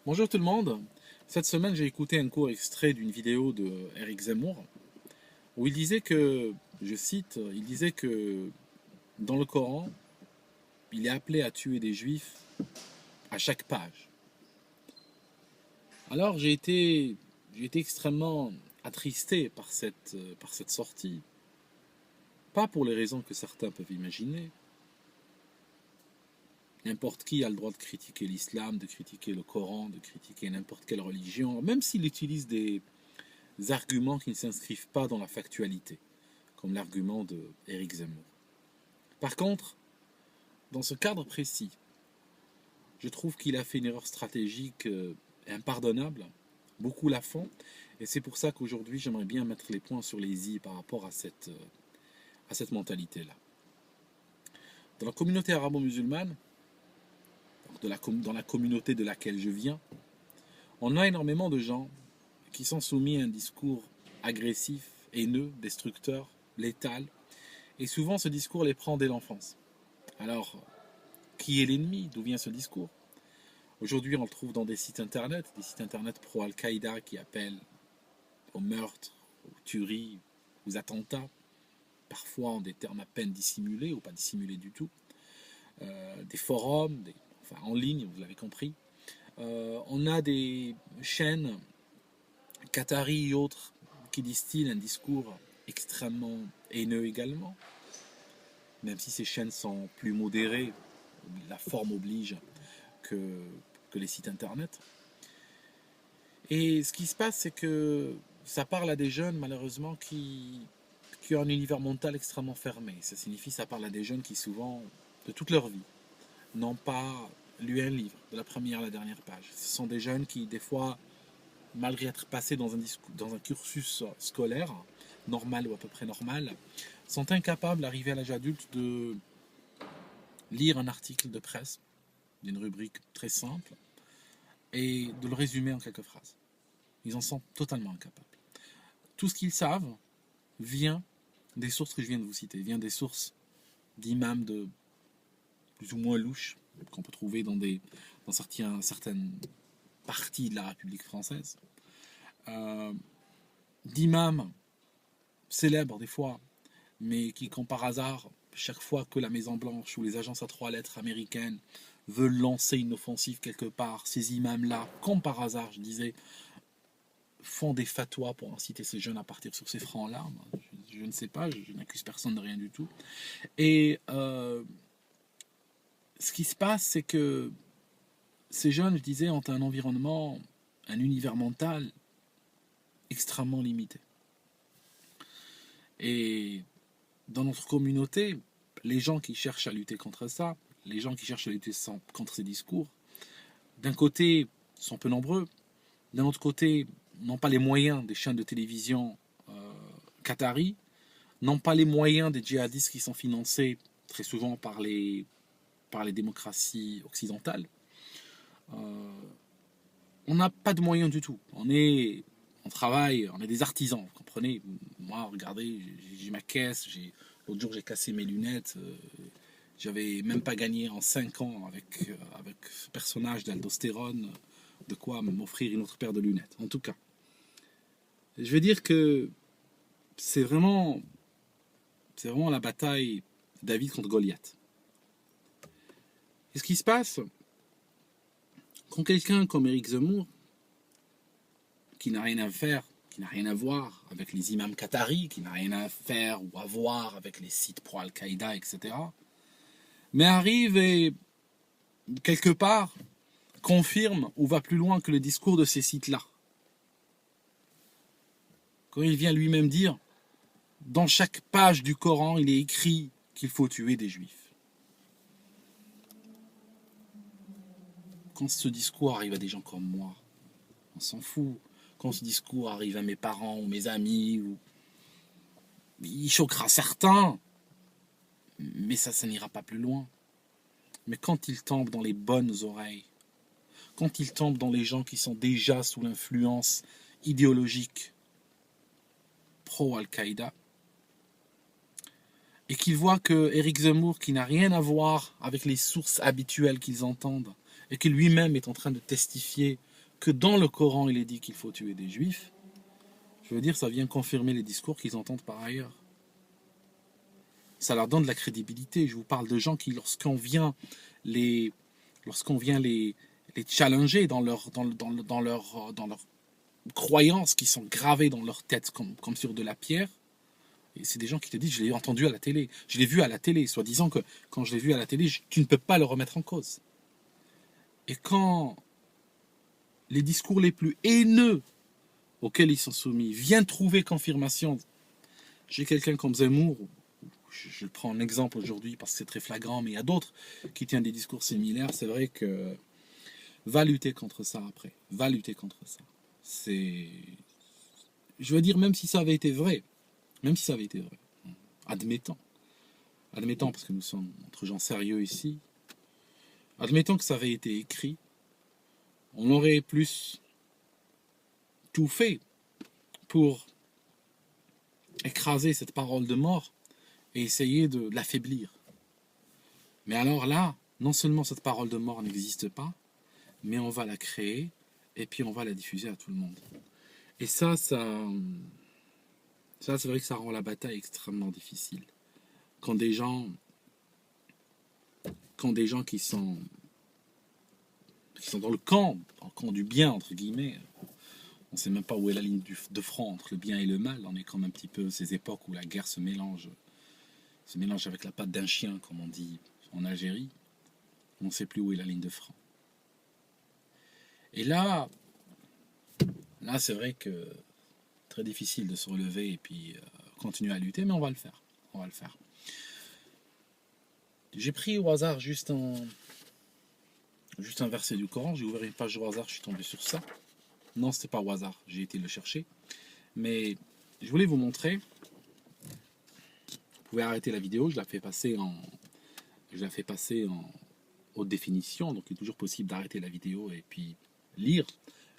Bonjour tout le monde. Cette semaine, j'ai écouté un court extrait d'une vidéo de Eric Zemmour où il disait que, je cite, il disait que dans le Coran, il est appelé à tuer des juifs à chaque page. Alors j'ai été extrêmement attristé par cette sortie. Pas pour les raisons que certains peuvent imaginer. N'importe qui a le droit de critiquer l'islam, de critiquer le Coran, de critiquer n'importe quelle religion, même s'il utilise des arguments qui ne s'inscrivent pas dans la factualité, comme l'argument de Éric Zemmour. Par contre, dans ce cadre précis, je trouve qu'il a fait une erreur stratégique impardonnable. Beaucoup la font, et c'est pour ça qu'aujourd'hui j'aimerais bien mettre les points sur les i par rapport à cette mentalité-là. Dans la communauté arabo-musulmane, dans la communauté de laquelle je viens, on a énormément de gens qui sont soumis à un discours agressif, haineux, destructeur, létal, et souvent ce discours les prend dès l'enfance. Alors, qui est l'ennemi? D'où vient ce discours? Aujourd'hui, on le trouve dans des sites internet pro-Al-Qaïda qui appellent au meurtre, aux tueries, aux attentats, parfois en des termes à peine dissimulés ou pas dissimulés du tout. Des forums, enfin en ligne, vous l'avez compris. On a des chaînes qataris et autres qui distillent un discours extrêmement haineux également, même si ces chaînes sont plus modérées, la forme oblige que les sites internet. Et ce qui se passe, c'est que ça parle à des jeunes, malheureusement, qui ont un univers mental extrêmement fermé. Ça signifie que ça parle à des jeunes qui, souvent, de toute leur vie, n'ont pas lu un livre, de la première à la dernière page. Ce sont des jeunes qui, des fois, malgré être passés dans un cursus scolaire, normal ou à peu près normal, sont incapables, d'arriver à l'âge adulte, de lire un article de presse d'une rubrique très simple et de le résumer en quelques phrases. Ils en sont totalement incapables. Tout ce qu'ils savent vient des sources que je viens de vous citer, vient des sources d'imams de plus ou moins louches qu'on peut trouver dans certaines parties de la République française, d'imams célèbres des fois, mais qui, comme par hasard, chaque fois que la Maison Blanche ou les agences à 3 lettres américaines veulent lancer une offensive quelque part, ces imams-là, comme par hasard, je disais, font des fatwas pour inciter ces jeunes à partir sur ces francs-là. Je ne sais pas, je n'accuse personne de rien du tout. Et ce qui se passe, c'est que ces jeunes, je disais, ont un environnement, un univers mental extrêmement limité. Et dans notre communauté, les gens qui cherchent à lutter contre ça, les gens qui cherchent à lutter contre ces discours, d'un côté, sont peu nombreux, d'un autre côté, n'ont pas les moyens des chaînes de télévision qataris, n'ont pas les moyens des djihadistes qui sont financés très souvent par les démocraties occidentales. On n'a pas de moyens du tout. On travaille, on est des artisans, vous comprenez. Moi, regardez, j'ai ma caisse, l'autre jour j'ai cassé mes lunettes, j'avais même pas gagné en 5 ans avec ce personnage d'aldostérone de quoi m'offrir une autre paire de lunettes. En tout cas, je veux dire que c'est vraiment la bataille David contre Goliath. Et ce qui se passe, quand quelqu'un comme Éric Zemmour, qui n'a rien à faire, qui n'a rien à voir avec les imams qataris, qui n'a rien à faire ou à voir avec les sites pro-Al-Qaïda, etc., mais arrive et, quelque part, confirme ou va plus loin que le discours de ces sites-là. Quand il vient lui-même dire, dans chaque page du Coran, il est écrit qu'il faut tuer des juifs. Quand ce discours arrive à des gens comme moi, on s'en fout. Quand ce discours arrive à mes parents ou mes amis, il choquera certains, mais ça n'ira pas plus loin. Mais quand il tombe dans les bonnes oreilles, quand il tombe dans les gens qui sont déjà sous l'influence idéologique pro-Al-Qaïda, et qu'ils voient que Éric Zemmour, qui n'a rien à voir avec les sources habituelles qu'ils entendent, et qui lui-même est en train de testifier que dans le Coran il est dit qu'il faut tuer des juifs, je veux dire, ça vient confirmer les discours qu'ils entendent par ailleurs. Ça leur donne de la crédibilité. Je vous parle de gens qui, les, lorsqu'on vient les challenger dans leur croyances qui sont gravées dans leur tête comme sur de la pierre, et c'est des gens qui te disent, je l'ai entendu à la télé, je l'ai vu à la télé, soi-disant que quand je l'ai vu à la télé, tu ne peux pas le remettre en cause. Et quand les discours les plus haineux auxquels ils sont soumis viennent trouver confirmation, j'ai quelqu'un comme Zemmour, je le prends en exemple aujourd'hui parce que c'est très flagrant, mais il y a d'autres qui tiennent des discours similaires, c'est vrai que va lutter contre ça après, va lutter contre ça. C'est, je veux dire, même si ça avait été vrai, admettons, parce que nous sommes entre gens sérieux ici, admettons que ça avait été écrit, on aurait plus tout fait pour écraser cette parole de mort et essayer de l'affaiblir. Mais alors là, non seulement cette parole de mort n'existe pas, mais on va la créer et puis on va la diffuser à tout le monde. Et ça c'est vrai que ça rend la bataille extrêmement difficile. Quand des gens qui sont dans le camp du bien, entre guillemets, on ne sait même pas où est la ligne de front entre le bien et le mal. On est comme un petit peu ces époques où la guerre se mélange avec la patte d'un chien, comme on dit en Algérie. On ne sait plus où est la ligne de front. Et là c'est vrai que très difficile de se relever et puis continuer à lutter, mais on va le faire. J'ai pris au hasard juste un verset du Coran. J'ai ouvert une page au hasard, je suis tombé sur ça. Non, c'était pas au hasard, j'ai été le chercher. Mais je voulais vous montrer. Vous pouvez arrêter la vidéo, je la fais passer en haute définition, donc il est toujours possible d'arrêter la vidéo et puis lire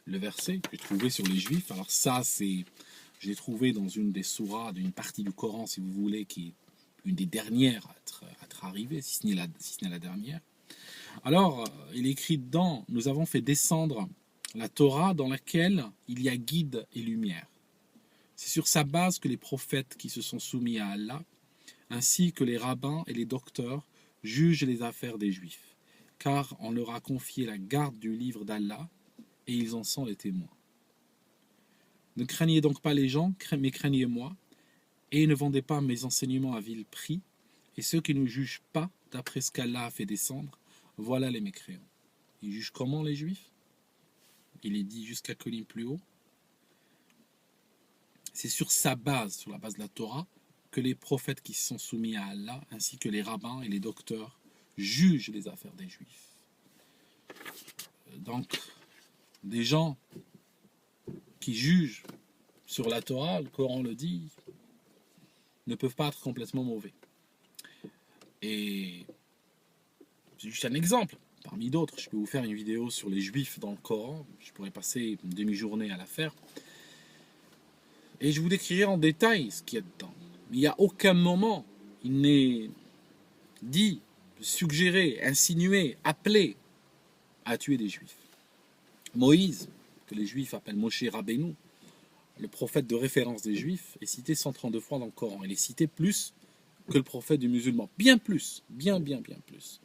le verset que j'ai trouvé sur les Juifs. Alors ça, je l'ai trouvé dans une des souras, d'une partie du Coran, si vous voulez, qui est une des dernières à être arrivée, si ce n'est la dernière. Alors, il est écrit dedans, nous avons fait descendre la Torah dans laquelle il y a guide et lumière. C'est sur sa base que les prophètes qui se sont soumis à Allah, ainsi que les rabbins et les docteurs, jugent les affaires des Juifs, car on leur a confié la garde du livre d'Allah, et ils en sont les témoins. Ne craignez donc pas les gens, mais craignez-moi, et ne vendez pas mes enseignements à vil prix, et ceux qui ne jugent pas d'après ce qu'Allah a fait descendre, voilà les mécréants. Ils jugent comment les Juifs? Il est dit jusqu'à colline plus haut. C'est sur la base de la Torah, que les prophètes qui se sont soumis à Allah, ainsi que les rabbins et les docteurs, jugent les affaires des Juifs. Donc, des gens qui jugent sur la Torah, le Coran le dit, ne peuvent pas être complètement mauvais. Et c'est juste un exemple, parmi d'autres. Je peux vous faire une vidéo sur les Juifs dans le Coran, je pourrais passer une demi-journée à la faire. Et je vous décrirai en détail ce qu'il y a dedans. Mais il n'y a aucun moment, il n'est dit, suggéré, insinué, appelé à tuer des Juifs. Moïse, que les Juifs appellent Moshe Rabbeinu, le prophète de référence des Juifs, est cité 132 fois dans le Coran. Il est cité plus que le prophète du musulman. Bien plus. Bien plus.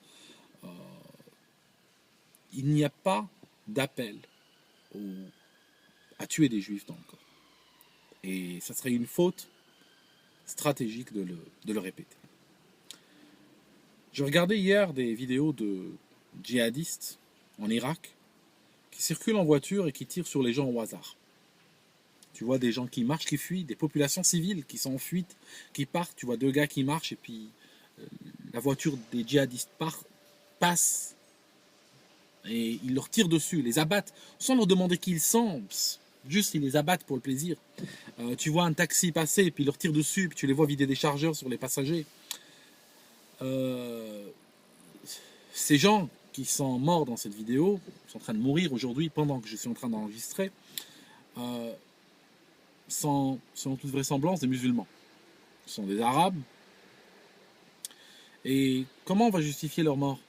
Il n'y a pas d'appel à tuer des Juifs dans le Coran. Et ça serait une faute stratégique de le répéter. Je regardais hier des vidéos de djihadistes en Irak qui circulent en voiture et qui tirent sur les gens au hasard. Tu vois des gens qui marchent, qui fuient, des populations civiles qui sont en fuite, qui partent. Tu vois deux gars qui marchent et puis la voiture des djihadistes passe et ils leur tirent dessus, les abattent, sans leur demander qui ils sont. Juste, ils les abattent pour le plaisir. Tu vois un taxi passer et puis ils leur tirent dessus, puis tu les vois vider des chargeurs sur les passagers. Ces gens qui sont morts dans cette vidéo, sont en train de mourir aujourd'hui pendant que je suis en train d'enregistrer, sont selon toute vraisemblance des musulmans. Ce sont des arabes. Et comment on va justifier leur mort?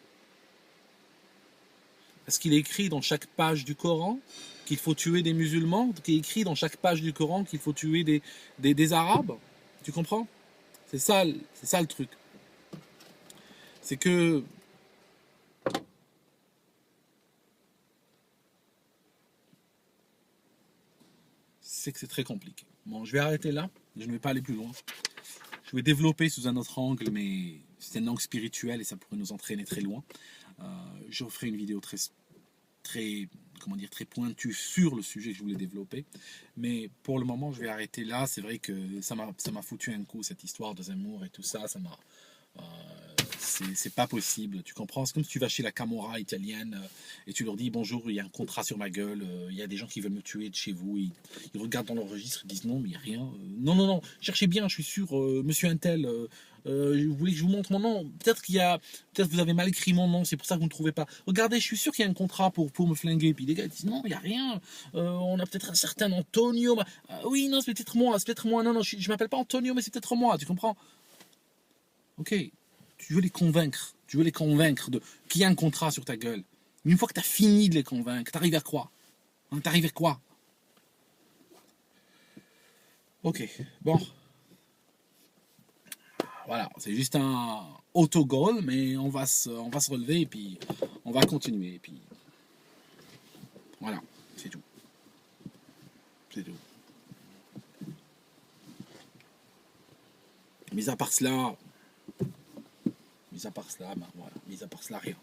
Est-ce qu'il est écrit dans chaque page du Coran qu'il faut tuer des musulmans? Qu'il est écrit dans chaque page du Coran qu'il faut tuer des Arabes? Tu comprends? C'est ça le truc. C'est que c'est très compliqué. Bon, je vais arrêter là. Je ne vais pas aller plus loin. Je vais développer sous un autre angle, mais c'est un angle spirituel et ça pourrait nous entraîner très loin. Je ferai une vidéo comment dire, très pointue sur le sujet que je voulais développer. Mais pour le moment, je vais arrêter là. C'est vrai que ça m'a foutu un coup, cette histoire de Zemmour et tout ça. C'est pas possible, tu comprends? C'est comme si tu vas chez la Camorra italienne et tu leur dis bonjour, il y a un contrat sur ma gueule, il y a des gens qui veulent me tuer de chez vous. Ils regardent dans leur registre, ils disent non, mais il n'y a rien. Non, non, non, cherchez bien, je suis sûr, monsieur Intel, vous voulez que je vous montre mon nom? Peut-être peut-être vous avez mal écrit mon nom, c'est pour ça que vous ne trouvez pas. Regardez, je suis sûr qu'il y a un contrat pour me flinguer. Puis les gars ils disent non, il n'y a rien. On a peut-être un certain Antonio. Oui, non, c'est peut-être moi, Non, non, je m'appelle pas Antonio, mais c'est peut-être moi, tu comprends? Ok. Tu veux les convaincre. Tu veux les convaincre qu'il y a un contrat sur ta gueule. Mais une fois que tu as fini de les convaincre, t'arrives à quoi? T'arrives à quoi? Ok, bon. Voilà, c'est juste un auto-goal, mais on va se relever et puis on va continuer. Et puis voilà, c'est tout. C'est tout. Mis à part cela, ben voilà, mis à part cela, rien.